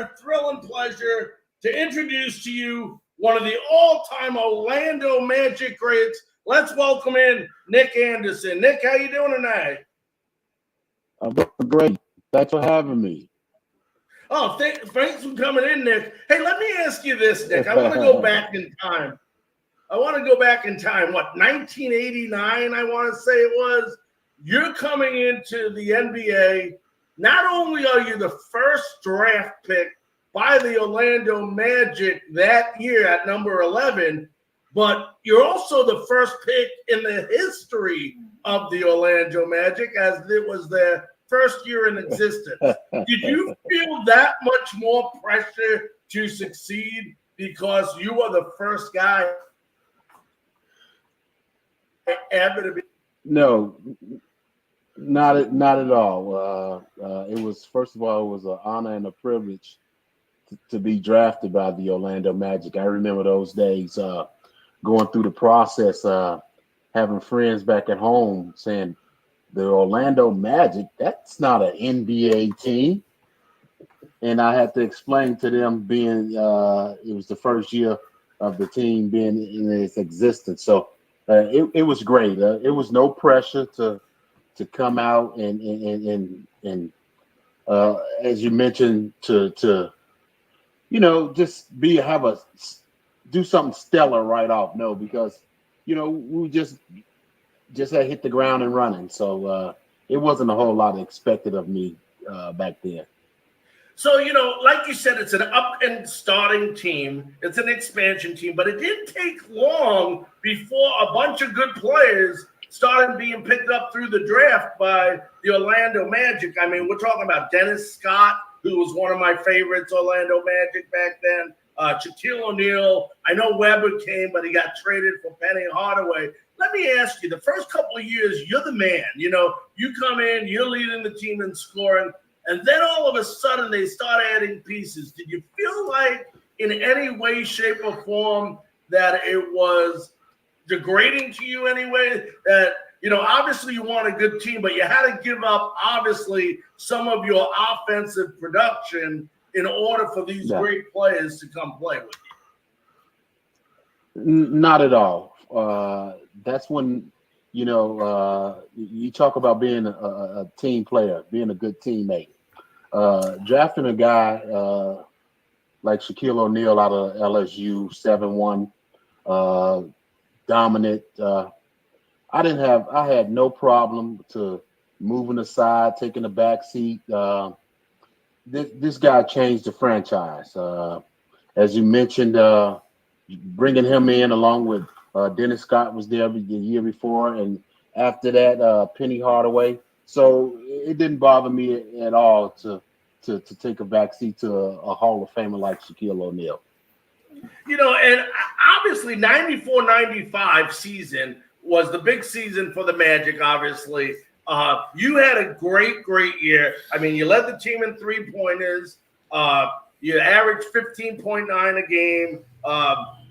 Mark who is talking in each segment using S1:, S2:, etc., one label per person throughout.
S1: honor, thrill, and pleasure to introduce to you one of the all-time Orlando Magic greats. Let's welcome in Nick Anderson. Nick, how you doing tonight?
S2: I'm great. Thanks for having me.
S1: Oh, thanks for coming in, Nick. Hey, let me ask you this, Nick. I want to go back in time. What, 1989, I want to say it was? You're coming into the NBA. Not only are you the first draft pick by the Orlando Magic that year at number 11, but you're also the first pick in the history of the Orlando Magic, as it was their first year in existence. Did you feel that much more pressure to succeed because you were the first guy ever to be?
S2: No, not at all. It was, first of all, it was an honor and a privilege to be drafted by the Orlando Magic. I remember those days, going through the process, having friends back at home saying, the Orlando Magic, that's not an NBA team. And I had to explain to them, being it was the first year of the team being in its existence. So it was great. It was no pressure to come out and as you mentioned, to just do something stellar right off. No, because we just had hit the ground and running. So it wasn't a whole lot expected of me back then.
S1: So, like you said, it's an up and starting team. It's an expansion team, but it didn't take long before a bunch of good players started being picked up through the draft by the Orlando Magic. I mean, we're talking about Dennis Scott, who was one of my favorites, Orlando Magic back then. Shaquille O'Neal. I know Webber came, but he got traded for Penny Hardaway. Let me ask you, the first couple of years, you're the man. You come in, you're leading the team in scoring, and then all of a sudden they start adding pieces. Did you feel like in any way, shape, or form that it was degrading to you anyway? That, obviously you want a good team, but you had to give up, obviously, some of your offensive production in order for these great players to come play with you?
S2: Not at all. That's when, you talk about being a team player, being a good teammate. Drafting a guy like Shaquille O'Neal out of LSU, 7'1", dominant. I had no problem to moving aside, taking a back seat. This guy changed the franchise. As you mentioned, bringing him in along with Dennis Scott was there the year before, and after that, Penny Hardaway. So it didn't bother me at all to take a backseat to a Hall of Famer like Shaquille O'Neal.
S1: And obviously 94-95 season was the big season for the Magic, obviously. You had a great year. I mean, you led the team in three-pointers. You averaged 15.9 a game.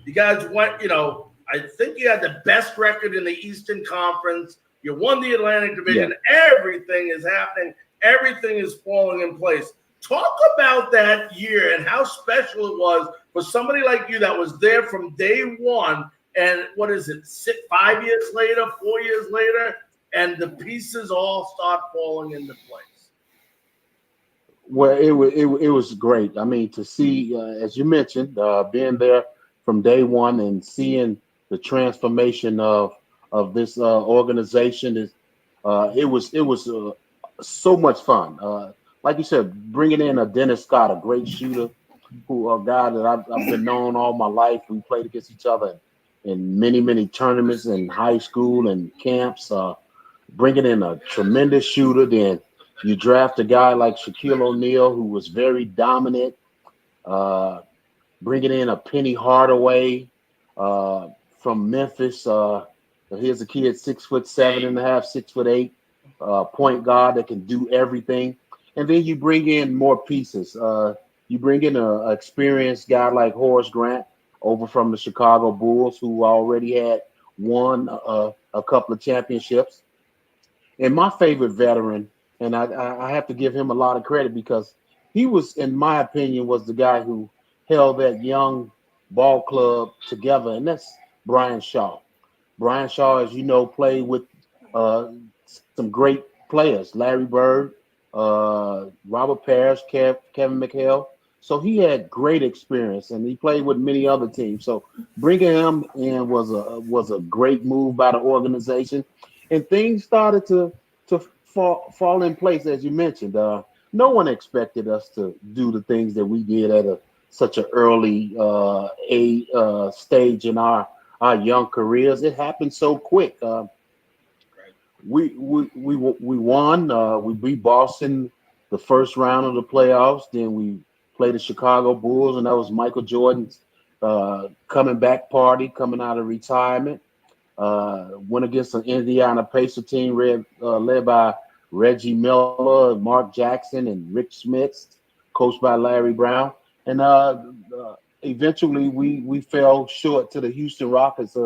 S1: You guys went, I think you had the best record in the Eastern Conference. You won the Atlantic Division. Yeah. Everything is happening. Everything is falling in place. Talk about that year and how special it was for somebody like you that was there from day one. And what is it, 5 years later, 4 years later, and the pieces all start falling into place?
S2: Well, it was great. I mean, to see, as you mentioned, being there from day one and seeing the transformation of this organization it was so much fun. Like you said, bringing in a Dennis Scott, a great shooter, a guy that I've been known all my life. We played against each other in many tournaments in high school and camps. Bringing in a tremendous shooter, then you draft a guy like Shaquille O'Neal, who was very dominant. Bringing in a Penny Hardaway from Memphis. Here's a kid 6'7.5", 6'8", point guard that can do everything. And then you bring in more pieces. You bring in an experienced guy like Horace Grant over from the Chicago Bulls, who already had won a couple of championships. And my favorite veteran, and I have to give him a lot of credit because he was, in my opinion, was the guy who held that young ball club together, and that's Brian Shaw. Brian Shaw, as you know, played with uh, some great players, Larry Bird, Robert Parrish, Kevin McHale. So he had great experience, and he played with many other teams. So bringing him in was a great move by the organization, and things started to fall in place as you mentioned. No one expected us to do the things that we did at such an early stage in our young careers. It happened so quick. We won. We beat Boston the first round of the playoffs. Then we played the Chicago Bulls, and that was Michael Jordan's coming back party, coming out of retirement. Went against an Indiana Pacer team led by Reggie Miller, Mark Jackson, and Rick Smits, coached by Larry Brown. And eventually we fell short to the Houston Rockets.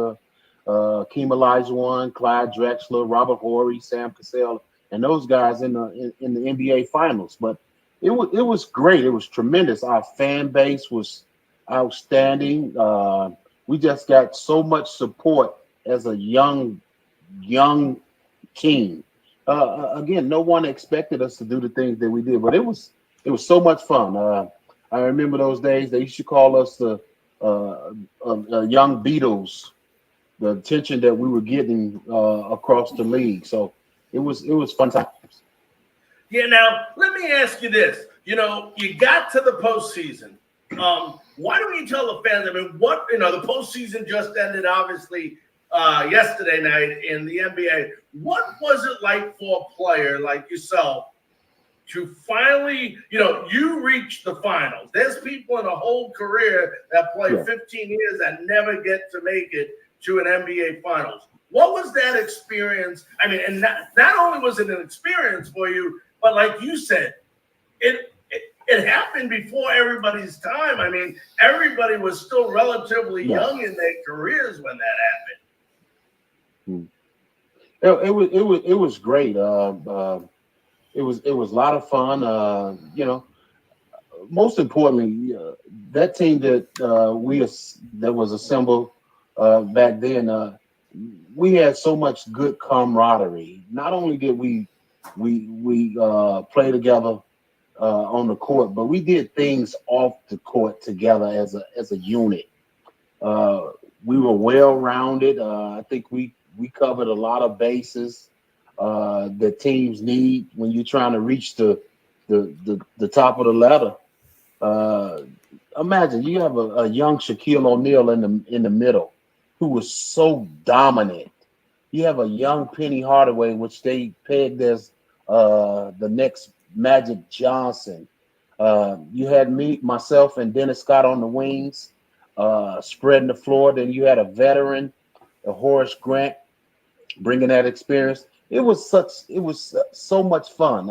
S2: Keem Olajuwon, Clyde Drexler, Robert Horry, Sam Cassell, and those guys in the NBA Finals. But it was great. It was tremendous. Our fan base was outstanding. We just got so much support as a young team. Again, no one expected us to do the things that we did, but it was so much fun. I remember those days. They used to call us the young Beatles. The attention that we were getting across the league. So it was fun times.
S1: Yeah, now let me ask you this. You got to the postseason. Why don't you tell the fans? I mean, the postseason just ended, obviously, yesterday night in the NBA. What was it like for a player like yourself to finally, you reach the finals? There's people in a whole career that play 15 years that never get to make it to an NBA Finals. What was that experience? I mean, and not only was it an experience for you, but like you said, it happened before everybody's time. I mean, everybody was still relatively young in their careers when that happened.
S2: It was great. It was a lot of fun. Most importantly, that team that was assembled back then, we had so much good camaraderie. Not only did we play together on the court, but we did things off the court together as a unit. We were well rounded. I think we covered a lot of bases that teams need when you're trying to reach the top of the ladder. Imagine you have a young Shaquille O'Neal in the middle who was so dominant. You have a young Penny Hardaway, which they pegged as the next Magic Johnson. You had myself, and Dennis Scott on the wings, spreading the floor. Then you had a veteran, a Horace Grant, bringing that experience. It was so much fun.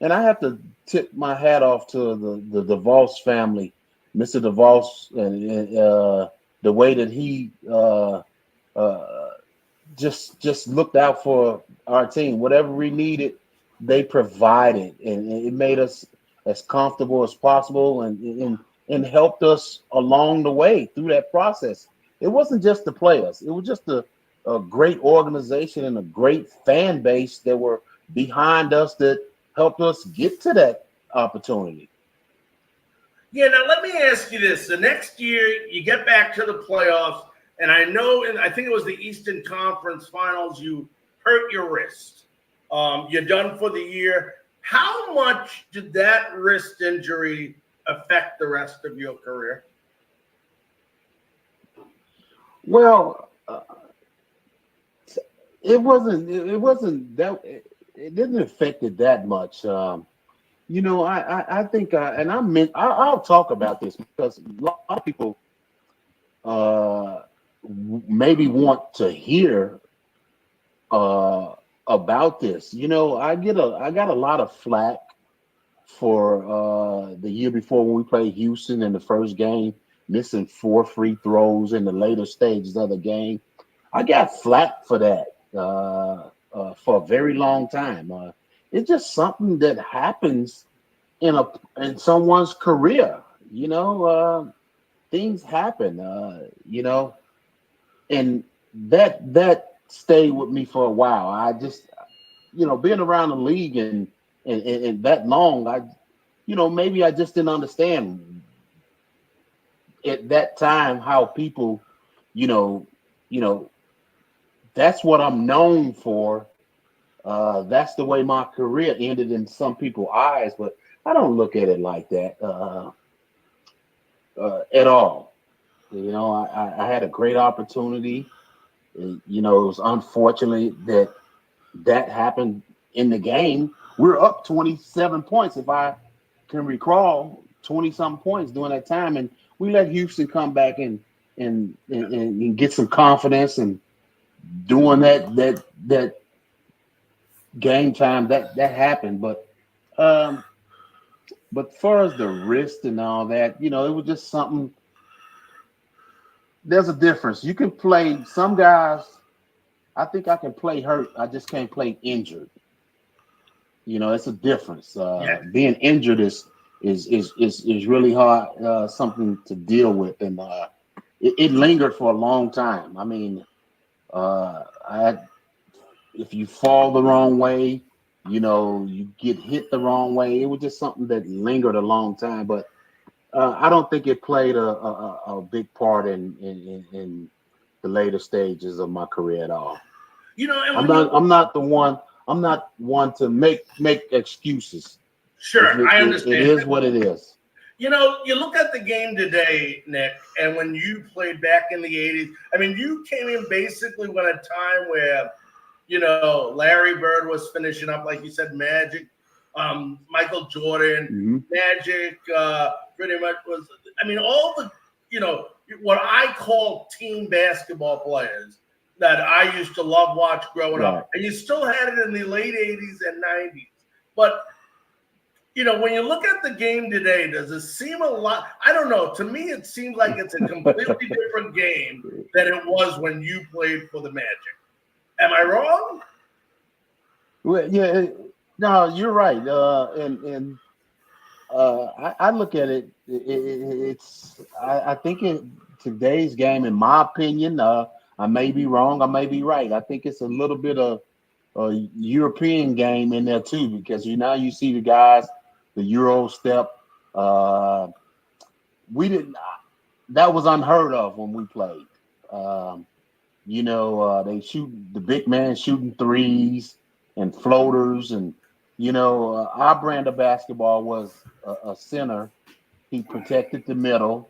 S2: And I have to tip my hat off to the DeVos family, Mr. DeVos, and the way that he just looked out for our team. Whatever we needed, they provided, and it made us as comfortable as possible, and helped us along the way through that process. It wasn't just the players; it was just a great organization and a great fan base that were behind us that helped us get to that opportunity.
S1: Yeah, now let me ask you this. The next year, you get back to the playoffs, and I know, I think it was the Eastern Conference Finals, you hurt your wrist. You're done for the year. How much did that wrist injury affect the rest of your career?
S2: Well, it wasn't that. It didn't affect it that much. I think, and I'll talk about this because a lot of people maybe want to hear about this. I got a lot of flack for the year before when we played Houston in the first game, missing 4 free throws in the later stages of the game. I got flack for that for a very long time. It's just something that happens in someone's career. Things happen. And that stayed with me for a while. I just, being around the league and that long, maybe I just didn't understand at that time how people, you know, you know, that's what I'm known for. That's the way my career ended in some people's eyes, but I don't look at it like that at all. I had a great opportunity. It was unfortunate that happened in the game. We're up 27 points, if I can recall, 20 some points during that time, and we let Houston come back and get some confidence and doing that game time that happened. But as far as the wrist and all that, it was just something. There's a difference. You can play some guys. I think I can play hurt. I just can't play injured. It's a difference.
S1: Yeah.
S2: Being injured is really hard, something to deal with, and it lingered for a long time. I mean, if you fall the wrong way, you get hit the wrong way. It was just something that lingered a long time, but I don't think it played a big part in the later stages of my career at all.
S1: And
S2: I'm not the one. I'm not one to make excuses.
S1: Sure, I understand.
S2: It is what it is.
S1: You look at the game today, Nick, and when you played back in the 80s, I mean, you came in basically when a time where, Larry Bird was finishing up, like you said, Magic, Michael Jordan, Magic, pretty much was, I mean, all the, what I call team basketball players that I used to love watch growing up. And you still had it in the late 80s and 90s. But, when you look at the game today, does it seem a lot? I don't know. To me, it seems like it's a completely different game than it was when you played for the Magic. Am I wrong?
S2: Well, yeah, no, you're right. I look at it. I think in today's game, in my opinion, I may be wrong. I may be right. I think it's a little bit of a European game in there too, because you see the guys, the Euro step. We didn't. That was unheard of when we played. They shoot the big man shooting threes and floaters, and our brand of basketball was a center. He protected the middle.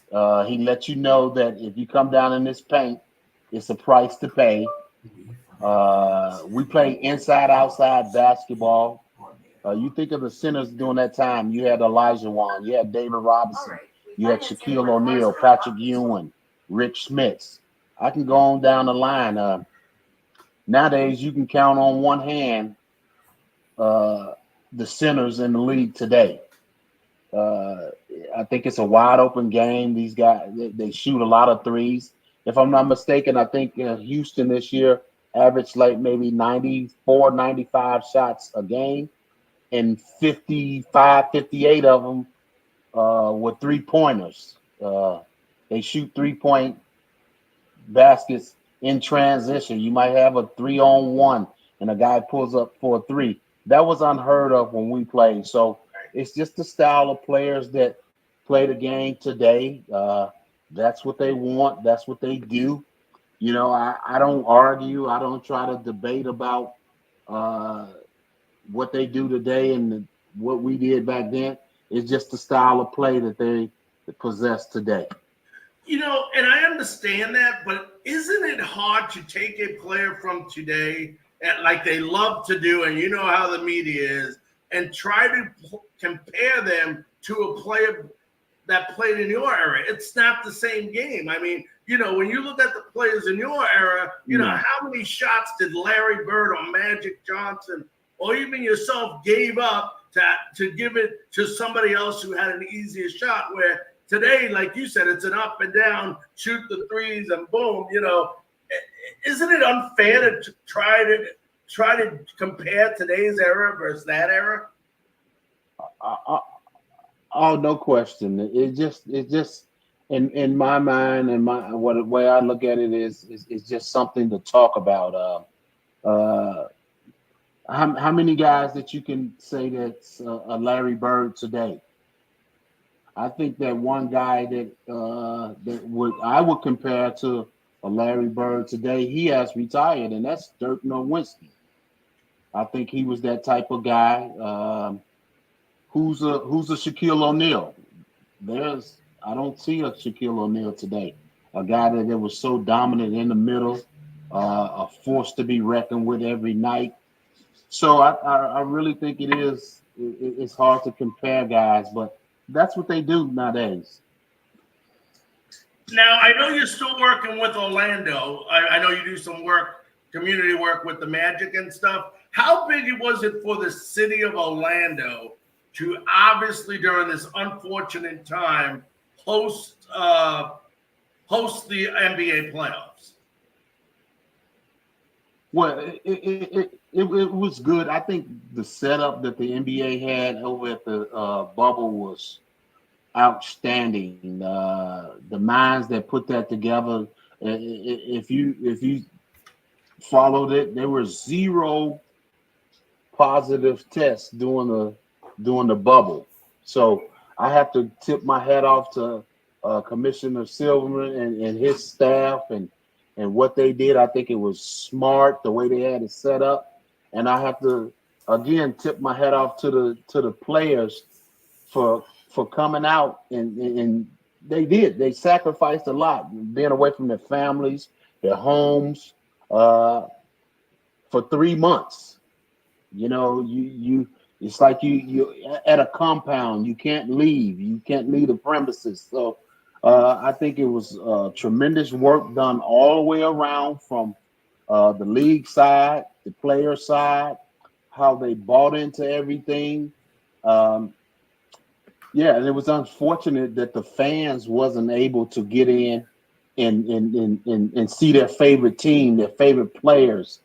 S2: He let you know that if you come down in this paint, it's a price to pay. We played inside-outside basketball. You think of the centers during that time. You had Elijah Wan, you had David Robinson, you had Shaquille O'Neal, Patrick Ewing, Rich Smits. I can go on down the line. Nowadays, you can count on one hand the centers in the league today. I think it's a wide open game. These guys, they shoot a lot of threes. If I'm not mistaken, I think Houston this year averaged like maybe 94, 95 shots a game, and 55, 58 of them were three-pointers. They shoot 3-point baskets in transition. You might have a 3-on-1 and a guy pulls up for a three. That was unheard of when we played. So it's just the style of players that play the game today. That's what they want. That's what they do. I don't argue. I don't try to debate about what they do today and what we did back then. It's just the style of play that they possess today.
S1: And I understand that, but isn't it hard to take a player from today, and like they love to do, and you know how the media is, and try to compare them to a player that played in your era? It's not the same game. I mean, when you look at the players in your era, how many shots did Larry Bird or Magic Johnson or even yourself gave up to give it to somebody else who had an easier shot, where today, like you said, it's an up and down, shoot the threes and boom, Isn't it unfair to try to compare today's era versus that era?
S2: Oh, no question. It just in my mind and my what the way I look at it is it's just something to talk about. Uh, how many guys that you can say that's a Larry Bird today? I think that one guy that would I would compare to a Larry Bird today. He has retired, and that's Dirk Nowitzki. I think he was that type of guy. Who's a Shaquille O'Neal? I don't see a Shaquille O'Neal today. A guy that was so dominant in the middle, a force to be reckoned with every night. So I really think it's hard to compare guys, but that's what they do nowadays.
S1: Now, I know you're still working with Orlando. I know you do some work, community work with the Magic and stuff. How big was it for the city of Orlando to obviously during this unfortunate time host host the NBA playoffs?
S2: Well, it was good. I think the setup that the NBA had over at the bubble was outstanding. The minds that put that together, if you followed it, there were zero positive tests during the bubble. So I have to tip my hat off to Commissioner Silverman and his staff and what they did. I think it was smart the way they had it set up, and I have to again tip my hat off to the players for coming out and they sacrificed a lot, being away from their families, their homes, uh, for 3 months. You it's like you at a compound. You can't leave the premises. So I think it was tremendous work done all the way around from the league side, the player side, how they bought into everything. Um, yeah, and it was unfortunate that the fans wasn't able to get in and see their favorite team, their favorite players.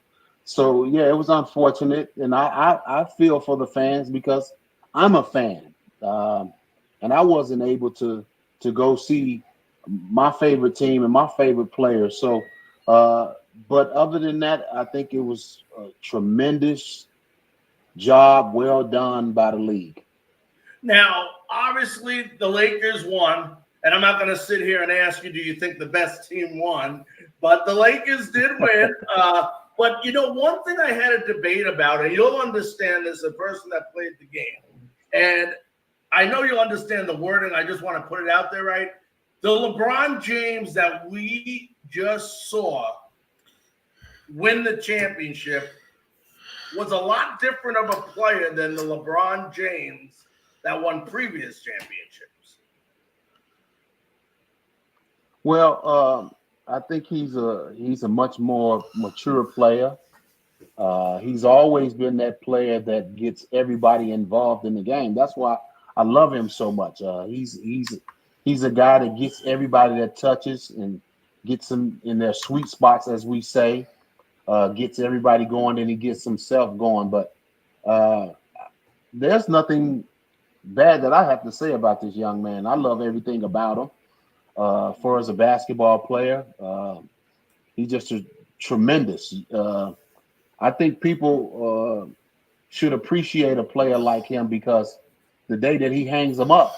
S2: So yeah, it was unfortunate, and I feel for the fans because I'm a fan, um, and I wasn't able to go see my favorite team and my favorite players. So, uh, but other than that, I think it was a tremendous job, well done by the league.
S1: Now, obviously, the Lakers won, and I'm not going to sit here and ask you, do you think the best team won? But the Lakers did win. But one thing I had a debate about, and you'll understand as a person that played the game, and I know you'll understand the wording. I just want to put it out there, right? The LeBron James that we just saw win the championship was a lot different of a player than the LeBron James that won previous championships.
S2: Well, I think he's a much more mature player. He's always been that player that gets everybody involved in the game. That's why I love him so much. He's a guy that gets everybody that touches and gets them in their sweet spots, as we say. Gets everybody going, and he gets himself going. But uh, there's nothing bad that I have to say about this young man. I love everything about him. For as a basketball player, he's just tremendous. I think people should appreciate a player like him because the day that he hangs them up,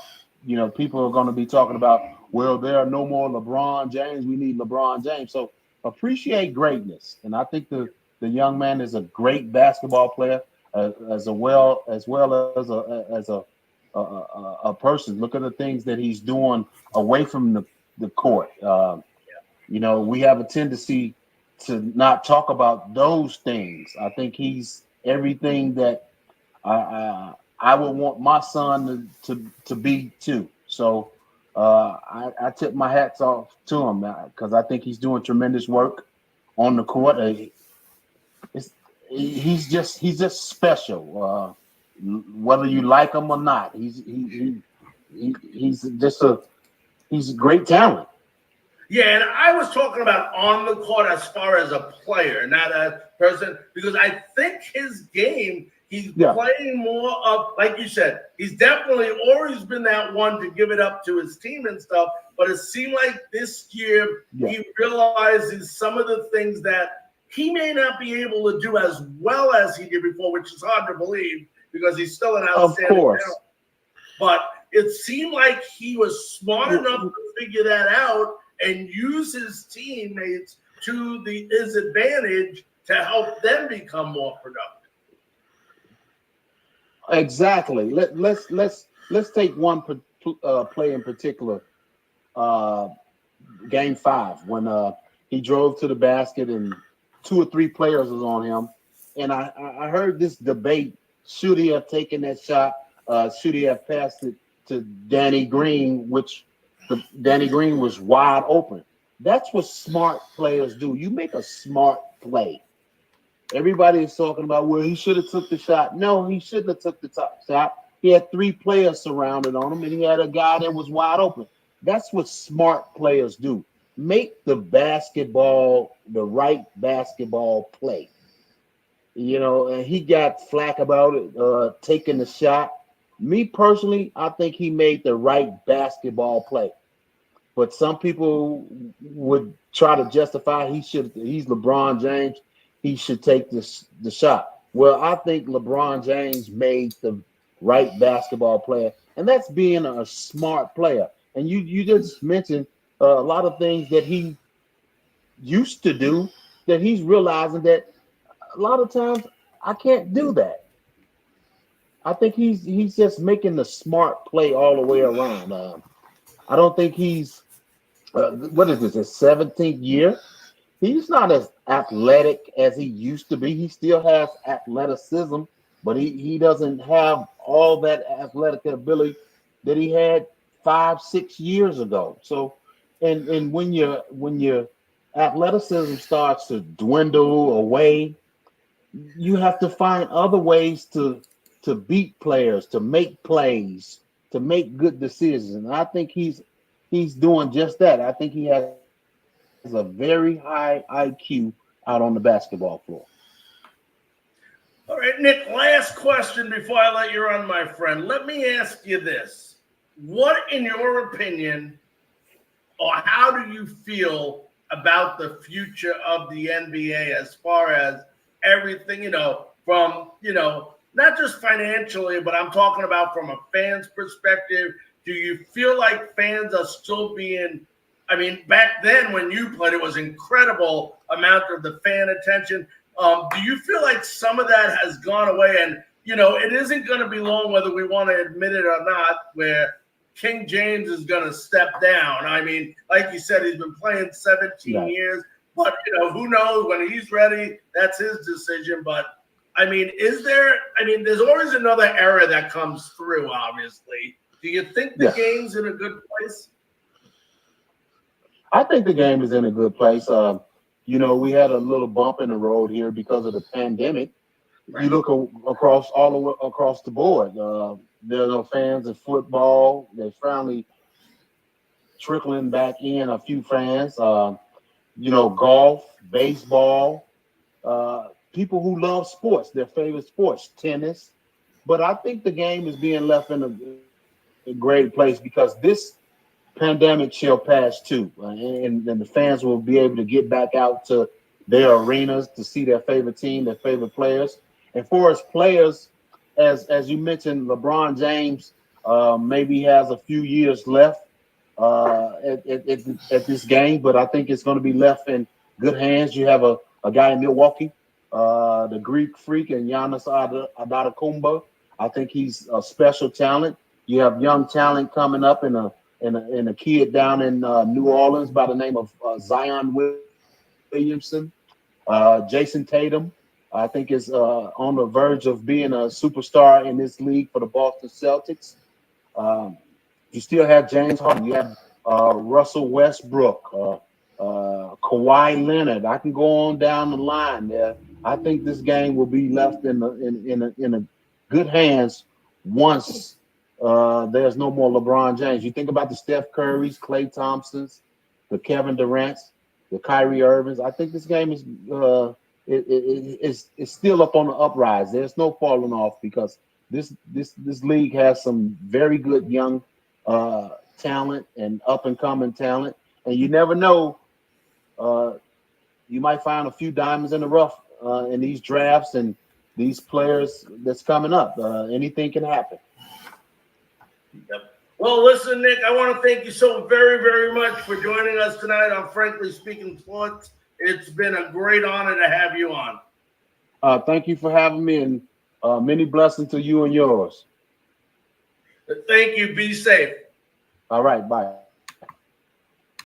S2: people are going to be talking about, well, there are no more LeBron James. We need LeBron James. So appreciate greatness. And I think the young man is a great basketball player as well as a person. Look at the things that he's doing away from the court. We have a tendency to not talk about those things. I think he's everything that I would want my son to be too. So I tip my hats off to him because I think he's doing tremendous work on the court. It's, he's just special. Whether you like him or not, he's just he's a great talent.
S1: Yeah, and I was talking about on the court as far as a player, not a person, because I think his game, He's
S2: Yeah.
S1: playing more of, like you said, he's definitely always been that one to give it up to his team and stuff. But it seemed like this year he realizes some of the things that he may not be able to do as well as he did before, which is hard to believe because he's still an outstanding talent. But it seemed like he was smart enough to figure that out and use his teammates to his advantage to help them become more productive.
S2: Exactly. Let's take one play in particular. Game 5 when he drove to the basket and 2 or 3 players was on him, and I heard this debate: should he have taken that shot? Should he have passed it to Danny Green, which Danny Green was wide open? That's what smart players do. You make a smart play. Everybody is talking about, well, he should have took the shot. No, he shouldn't have took the top shot. He had 3 players surrounded on him, and he had a guy that was wide open. That's what smart players do. Make the right basketball play. And he got flack about it, taking the shot. Me personally, I think he made the right basketball play. But some people would try to justify he's LeBron James. He should take the shot. Well, I think LeBron James made the right basketball player, and that's being a smart player. And you just mentioned a lot of things that he used to do that he's realizing that a lot of times I can't do that. I think he's just making the smart play all the way around. I don't think he's what is this, his 17th year? He's not as athletic as he used to be. He still has athleticism, but he doesn't have all that athletic ability that he had 5-6 years ago. So, and when your athleticism starts to dwindle away, you have to find other ways to beat players, to make plays, to make good decisions. And I think he's doing just that. I think he has a very high IQ out on the basketball floor.
S1: All right, Nick, last question before I let you run, my friend. Let me ask you this. What, in your opinion, or how do you feel about the future of the NBA as far as everything, from, not just financially, but I'm talking about from a fan's perspective? Do you feel like fans are still being, back then when you played, it was incredible amount of the fan attention. Do you feel like some of that has gone away? And, it isn't going to be long, whether we want to admit it or not, where King James is going to step down. Like you said, he's been playing 17 years, but, who knows when he's ready, that's his decision. But, there's always another era that comes through, obviously. Do you think the game's in a good place?
S2: I think the game is in a good place. We had a little bump in the road here because of the pandemic. Right. You look across the board. There are no fans of football. They're finally trickling back in a few fans. Golf, baseball, people who love sports, their favorite sports, tennis. But I think the game is being left in a great place because this pandemic shall pass too, and the fans will be able to get back out to their arenas to see their favorite team, their favorite players. And for us players, as you mentioned, LeBron James maybe has a few years left at this game, but I think it's going to be left in good hands. You have a guy in Milwaukee, the Greek freak, and Giannis Antetokounmpo. I think he's a special talent. You have young talent coming up in a kid down in New Orleans by the name of Zion Williamson. Jason Tatum, I think, is on the verge of being a superstar in this league for the Boston Celtics. You still have James Harden. You have Russell Westbrook, Kawhi Leonard. I can go on down the line there. I think this game will be left in a good hands once there's no more LeBron James. You think about the Steph Currys, Klay Thompsons, the Kevin Durant's, the Kyrie Irvings. I think this game is it's still up on the uprise. There's no falling off because this league has some very good young talent and up and coming talent, and you never know. You might find a few diamonds in the rough in these drafts and these players that's coming up. Anything can happen.
S1: Yep. Well, listen, Nick, I want to thank you so very, very much for joining us tonight on Frankly Speaking Sports. It's been a great honor to have you on.
S2: Thank you for having me, and many blessings to you and yours.
S1: Thank you. Be safe.
S2: All right. Bye.